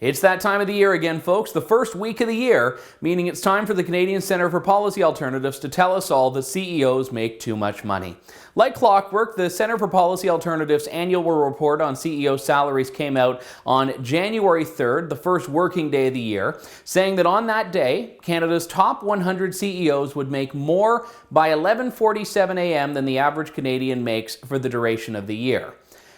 It's that time of the year again, folks, the first week of the year, meaning it's time for the Canadian Centre for Policy Alternatives to tell us all that CEOs make too much money. Like clockwork, the Centre for Policy Alternatives annual report on CEO salaries came out on January 3rd, the first working day of the year, saying that on that day, Canada's top 100 CEOs would make more by 11:47 a.m. than the average Canadian makes for the duration of the year.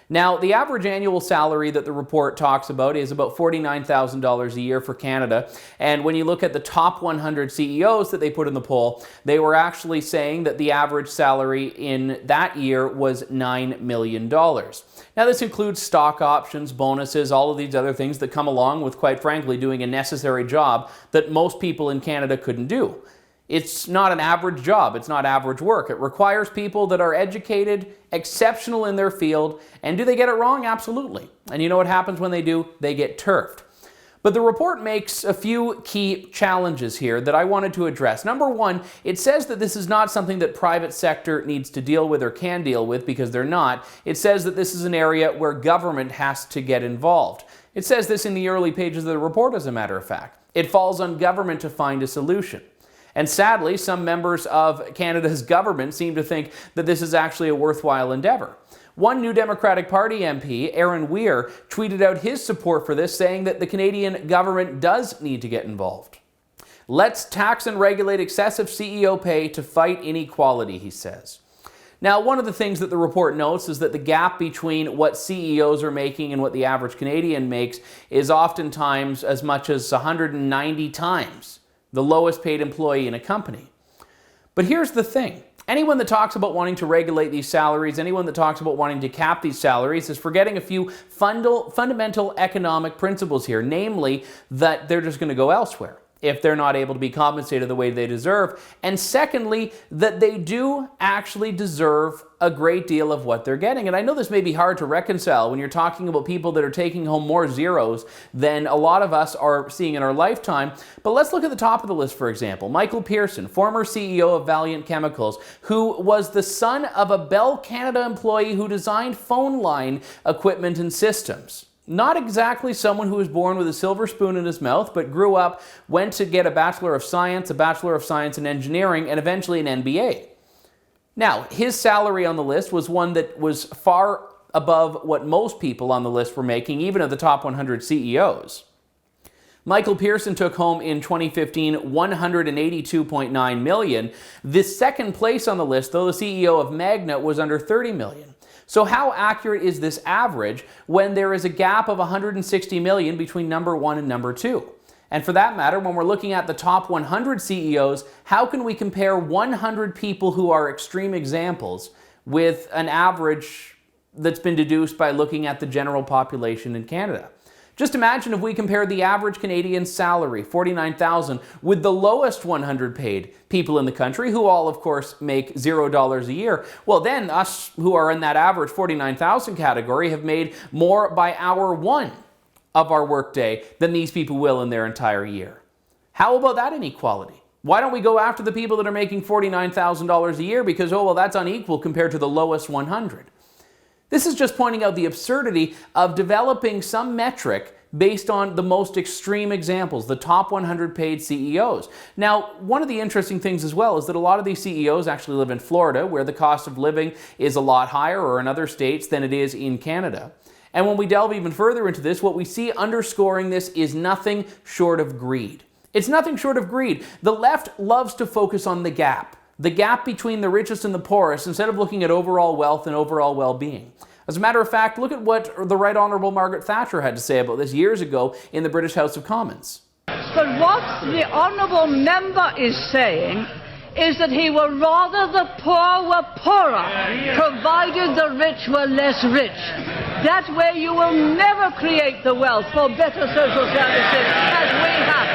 Now, the average annual salary that the report talks about is about $49,000 a year for Canada. And when you look at the top 100 CEOs that they put in the poll, they were actually saying that the average salary in that year was $9 million. Now, this includes stock options, bonuses, all of these other things that come along with, quite frankly, doing a necessary job that most people in Canada couldn't do. It's not an average job. It's not average work. It requires people that are educated, exceptional in their field, and do they get it wrong? Absolutely. And you know what happens when they do? They get turfed. But the report makes a few key challenges here that I wanted to address. Number one, it says that this is not something that private sector needs to deal with or can deal with because they're not. It says that this is an area where government has to get involved. It says this in the early pages of the report, as a matter of fact. It falls on government to find a solution. And sadly, some members of Canada's government seem to think that this is actually a worthwhile endeavor. One New Democratic Party MP, Aaron Weir, tweeted out his support for this, saying that the Canadian government does need to get involved. Let's tax and regulate excessive CEO pay to fight inequality, he says. Now, one of the things that the report notes is that the gap between what CEOs are making and what the average Canadian makes is oftentimes as much as 190 times the lowest paid employee in a company. But here's the thing. Anyone that talks about wanting to regulate these salaries, anyone that talks about wanting to cap these salaries is forgetting a few fundamental economic principles here, namely that they're just going to go elsewhere if they're not able to be compensated the way they deserve. And secondly, that they do actually deserve a great deal of what they're getting. And I know this may be hard to reconcile when you're talking about people that are taking home more zeros than a lot of us are seeing in our lifetime. But let's look at the top of the list, for example. Michael Pearson, former CEO of Valiant Chemicals, who was the son of a Bell Canada employee who designed phone line equipment and systems. Not exactly someone who was born with a silver spoon in his mouth, but grew up, went to get a Bachelor of Science in Engineering, and eventually an MBA. Now, his salary on the list was one that was far above what most people on the list were making, even of the top 100 CEOs. Michael Pearson took home in 2015 $182.9 million. The second place on the list, though, the CEO of Magna, was under $30 million. So how accurate is this average when there is a gap of $160 million between number one and number two? And for that matter, when we're looking at the top 100 CEOs, how can we compare 100 people who are extreme examples with an average that's been deduced by looking at the general population in Canada? Just imagine if we compare the average Canadian salary, $49,000, with the lowest 100 paid people in the country, who all, of course, make $0 a year. Well, then us who are in that average $49,000 category have made more by hour one of our workday than these people will in their entire year. How about that inequality? Why don't we go after the people that are making $49,000 a year because, oh, well, that's unequal compared to the lowest 100? This is just pointing out the absurdity of developing some metric based on the most extreme examples, the top 100 paid CEOs. Now, one of the interesting things as well is that a lot of these CEOs actually live in Florida, where the cost of living is a lot higher, or in other states, than it is in Canada. And when we delve even further into this, what we see underscoring this is nothing short of greed. It's nothing short of greed. The left loves to focus on the gap between the richest and the poorest, instead of looking at overall wealth and overall well-being. As a matter of fact, look at what the Right Honourable Margaret Thatcher had to say about this years ago in the British House of Commons. But what the Honourable Member is saying is that he would rather the poor were poorer, provided the rich were less rich. That way you will never create the wealth for better social services as we have.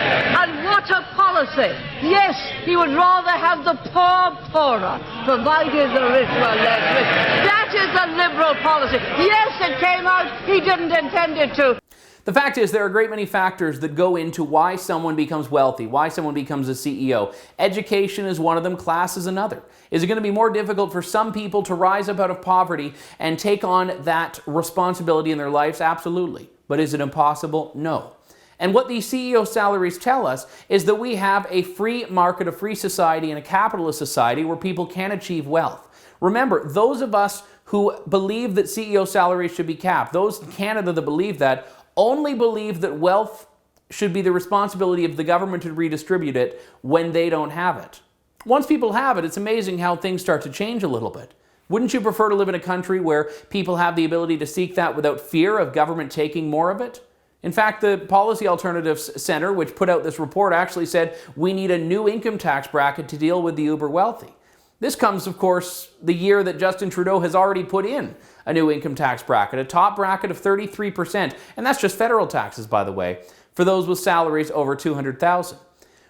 And what a policy! Yes, he would rather have the poor poorer, provided the rich were less rich. That is a Liberal policy. Yes, it came out, he didn't intend it to. The fact is, there are a great many factors that go into why someone becomes wealthy, why someone becomes a CEO. Education is one of them, class is another. Is it going to be more difficult for some people to rise up out of poverty and take on that responsibility in their lives? Absolutely. But is it impossible? No. And what these CEO salaries tell us is that we have a free market, a free society, and a capitalist society where people can achieve wealth. Remember, those of us who believe that CEO salaries should be capped, those in Canada that believe that, only believe that wealth should be the responsibility of the government to redistribute it when they don't have it. Once people have it, it's amazing how things start to change a little bit. Wouldn't you prefer to live in a country where people have the ability to seek that without fear of government taking more of it? In fact, the Policy Alternatives Center, which put out this report, actually said we need a new income tax bracket to deal with the uber wealthy. This comes, of course, the year that Justin Trudeau has already put in a new income tax bracket, a top bracket of 33%, and that's just federal taxes, by the way, for those with salaries over $200,000.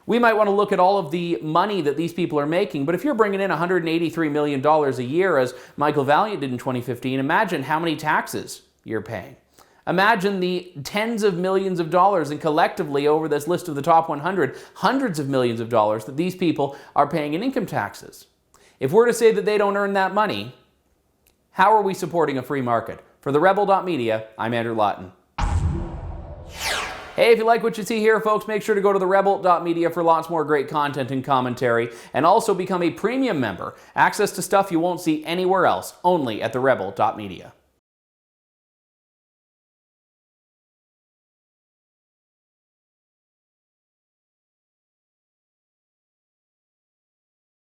We might want to look at all of the money that these people are making, but if you're bringing in $183 million a year, as Michael Valiant did in 2015, imagine how many taxes you're paying. Imagine the tens of millions of dollars, and collectively over this list of the top 100, hundreds of millions of dollars that these people are paying in income taxes. If we're to say that they don't earn that money, how are we supporting a free market? For TheRebel.media, I'm Andrew Lawton. Hey, if you like what you see here, folks, make sure to go to TheRebel.media for lots more great content and commentary, and also become a premium member. Access to stuff you won't see anywhere else, only at TheRebel.media.